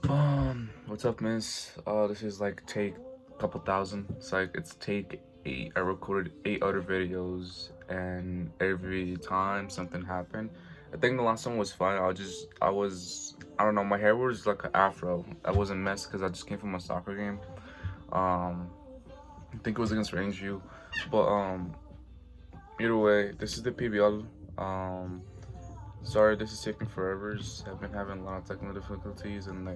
What's up, miss? This is like take couple thousand. It's take eight. I recorded 8 other videos, and every time something happened. I think the last one was fine. I don't know. My hair was like an afro. I wasn't messed because I just came from a soccer game. Um, I think it was against Rangeview, but either way, this is the PBL. Um, Sorry, this is taking forever. I've been having a lot of technical difficulties, and I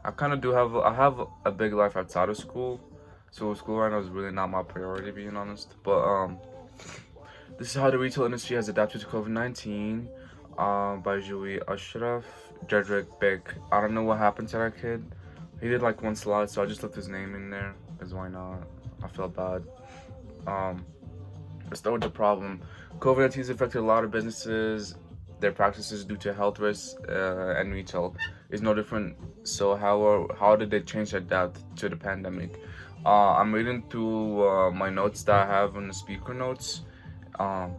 have a big life outside of school, so school right now is really not my priority, being honest. But this is how the retail industry has adapted to COVID-19. By Julie Ashraf, Jedrick Beck. I don't know what happened to that kid. He did like one slide, so I just left his name in there, cause why not? I felt bad. Um, let's start with the problem. COVID-19 has affected a lot of businesses. Their practices due to health risks and retail is no different. So how did they change their adapt to the pandemic? I'm reading through my notes that I have on the speaker notes. Um,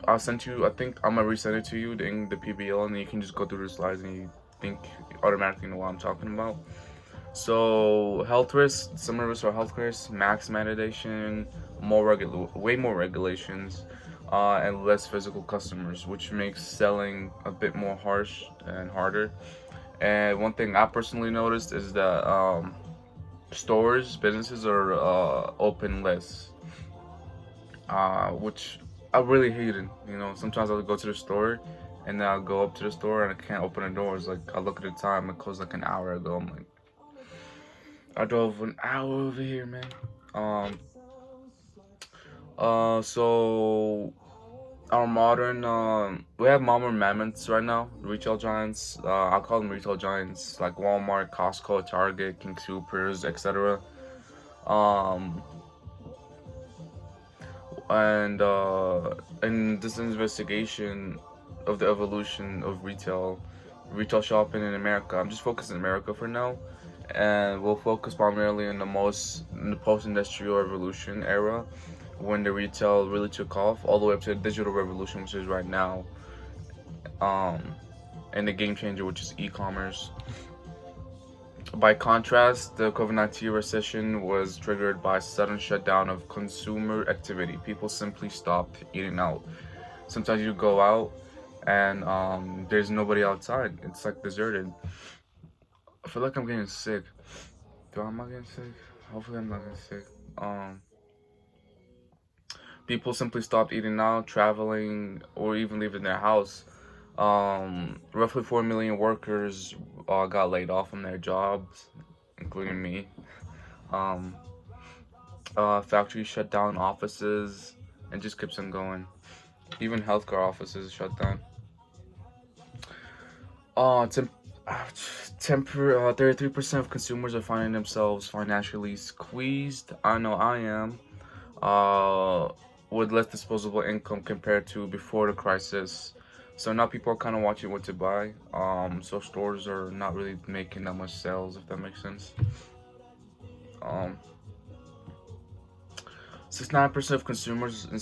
I'll send you. I think I'm gonna resend it to you, the PBL, and then you can just go through the slides and you think you automatically know what I'm talking about. So health risks, some of us are health risks, max mandation, way more regulations, and less physical customers, which makes selling a bit more harsh and harder. And one thing I personally noticed is that businesses are open less, which I really hated. You know, sometimes I'll go to the store and then I'll go up to the store and I can't open the doors. Like I look at the time, it closed like an hour ago. I'm like, I drove an hour over here, man. Um. So our we have modern mammoths right now, retail giants. I call them retail giants, like Walmart, Costco, Target, King Supers, etc. Um. And in this investigation of the evolution of retail shopping in America, I'm just focused in America for now, and we'll focus primarily in the post-industrial revolution era, when the retail really took off, all the way up to the digital revolution, which is right now, um, and the game changer, which is e-commerce. By contrast, the COVID-19 recession was triggered by sudden shutdown of consumer activity. People simply stopped eating out. Sometimes you go out and there's nobody outside. It's like deserted. I feel like I'm getting sick. Am I getting sick? Hopefully I'm not getting sick. Um, People simply stopped eating out, traveling, or even leaving their house. Roughly 4 million workers got laid off from their jobs, including me. Um, Factories shut down, offices, and just keeps on going. Even healthcare offices shut down. Uh, temp- 33% of consumers are finding themselves financially squeezed. I know I am. Uh, with less disposable income compared to before the crisis. So now people are kind of watching what to buy. So stores are not really making that much sales, if that makes sense. Um, 69% of consumers in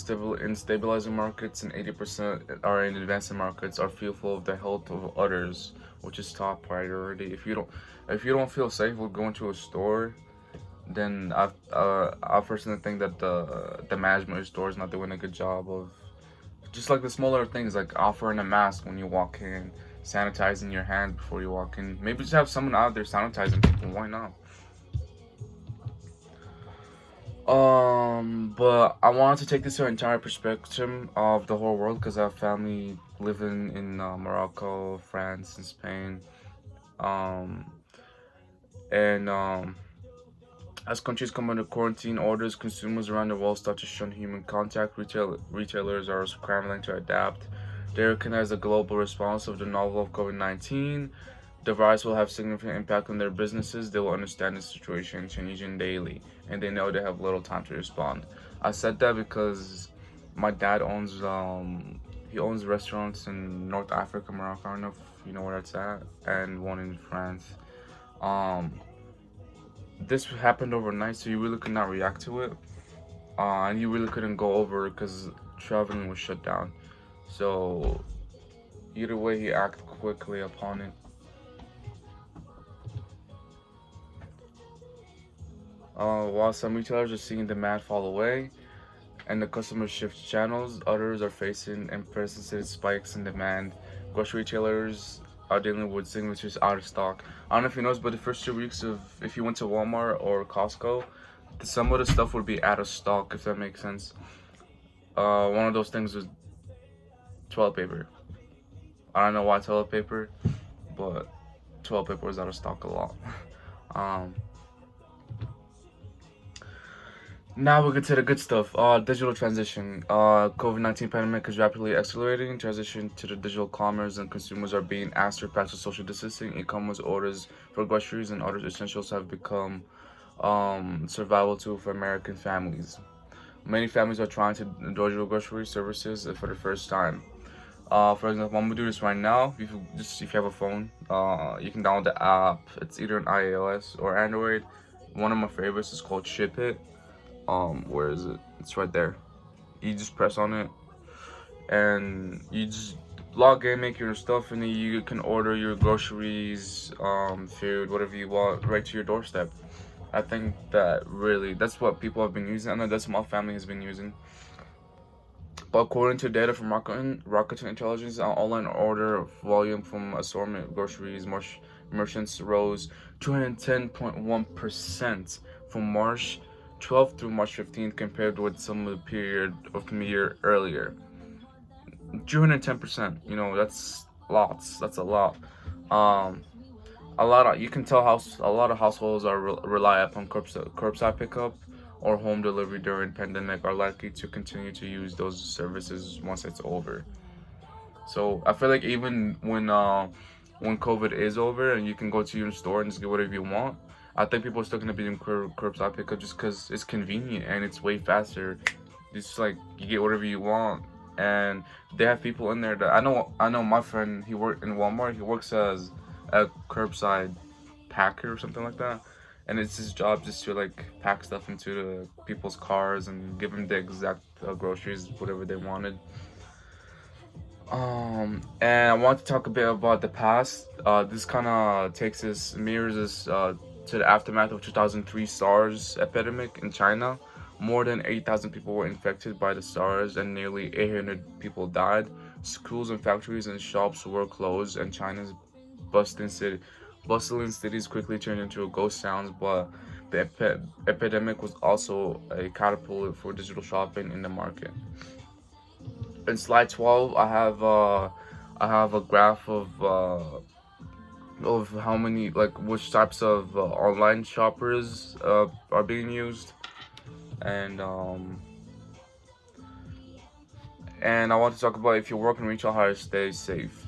stabilizing markets and 80% are in advancing markets are fearful of the health of others, which is top priority. If you don't feel safe with going to a store, then I personally think that the management of stores not doing a good job of just like the smaller things, like offering a mask when you walk in, sanitizing your hands before you walk in. Maybe just have someone out there sanitizing people. Why not? But I wanted to take this to an entire perspective of the whole world because I have family living in Morocco, France, and Spain. Um, and As countries come under quarantine orders, consumers around the world start to shun human contact. Retailers are scrambling to adapt. They recognize the global response of the novel of COVID-19. The virus will have significant impact on their businesses. They will understand the situation changing daily, and they know they have little time to respond. I said that because my dad owns restaurants in North Africa, Morocco. I don't know if you know where that's at, and one in France. Um, this happened overnight, so you really could not react to it, and you really couldn't go over because traveling was shut down. So either way, he acted quickly upon it. While some retailers are seeing demand fall away and the customer shifts channels, others are facing unprecedented spikes in demand. Grocery retailers are dealing with signatures out of stock. I don't know if you noticed, but the first 2 weeks of if you went to Walmart or Costco, some of the stuff would be out of stock, if that makes sense. One of those things was toilet paper. I don't know why toilet paper, but toilet paper was out of stock a lot. um, Now we get to the good stuff. Digital transition. COVID-19 pandemic is rapidly accelerating. Transition to the digital commerce and consumers are being asked to practice social distancing. E-commerce orders for groceries and other essentials have become survival tool for American families. Many families are trying to digital grocery services for the first time. For example, I'm gonna do this right now. If you have a phone, you can download the app. It's either an iOS or Android. One of my favorites is called Ship It. Where is it? It's right there. You just press on it and you just log in, make your stuff, and then you can order your groceries, food, whatever you want, right to your doorstep. I think that's what people have been using. I know that's what my family has been using. But according to data from Rocket Intelligence, online order volume from assortment groceries merchants rose 210.1% from March 12th through March 15th compared with some of the period of the year earlier. 210%, that's lots. That's a lot. Um, you can tell how a lot of households are rely upon curbside pickup or home delivery during pandemic are likely to continue to use those services once it's over. So I feel like even when COVID is over and you can go to your store and just get whatever you want, I think people are still gonna be doing curbside pickup just because it's convenient and it's way faster. It's like you get whatever you want, and they have people in there that I know. I know my friend. He worked in Walmart. He works as a curbside packer or something like that, and it's his job just to like pack stuff into the people's cars and give them the exact groceries, whatever they wanted. And I want to talk a bit about the past. This kind of mirrors us to the aftermath of 2003 SARS epidemic in China. More than 8,000 people were infected by the SARS and nearly 800 people died. Schools and factories and shops were closed, and China's bustling city, bustling cities quickly turned into ghost towns. But the epidemic was also a catapult for digital shopping in the market. In slide 12, I have a graph of how many like which types of online shoppers are being used, and um and I want to talk about if you work in retail, how to stay safe.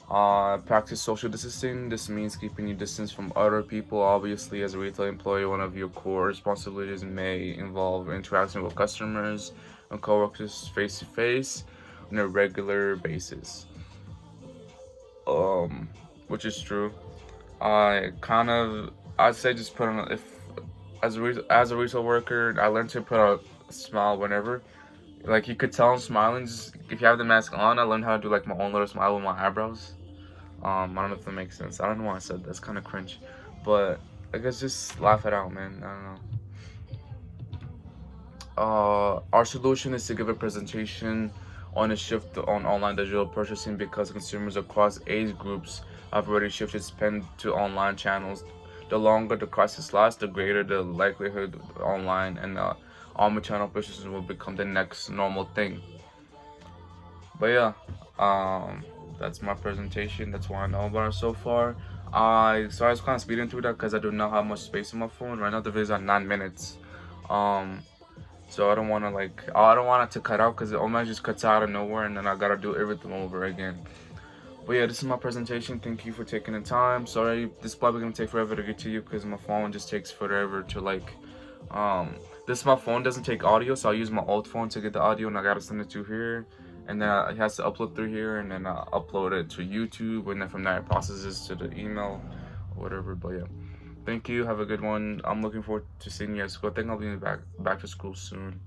Practice social distancing. This means keeping your distance from other people. Obviously, as a retail employee, one of your core responsibilities may involve interacting with customers and coworkers face to face on a regular basis. Um, which is true. I'd say just put on if as a retail worker, I learned to put a smile whenever. Like you could tell I'm smiling. Just if you have the mask on, I learned how to do like my own little smile with my eyebrows. I don't know if that makes sense. I don't know why I said that's kind of cringe, but I guess just laugh it out, man. I don't know. Our solution is to give a presentation on a shift on online digital purchasing because consumers across age groups have already shifted spend to online channels. The longer the crisis lasts, the greater the likelihood online and omnichannel purchases will become the next normal thing. But yeah, that's my presentation. That's what I know about it so far. I was kind of speeding through that because I do not have much space on my phone. Right now the video is at 9 minutes. Um, so I don't want it to cut out because it almost just cuts out of nowhere and then I gotta do everything over again. But yeah, this is my presentation. Thank you for taking the time. Sorry, this is probably gonna take forever to get to you because my phone just takes forever to my phone doesn't take audio, so I use my old phone to get the audio and I gotta send it to here. And then it has to upload through here and then I upload it to YouTube and then from there it processes to the email or whatever. But yeah. Thank you. Have a good one. I'm looking forward to seeing you at school. I think I'll be back to school soon.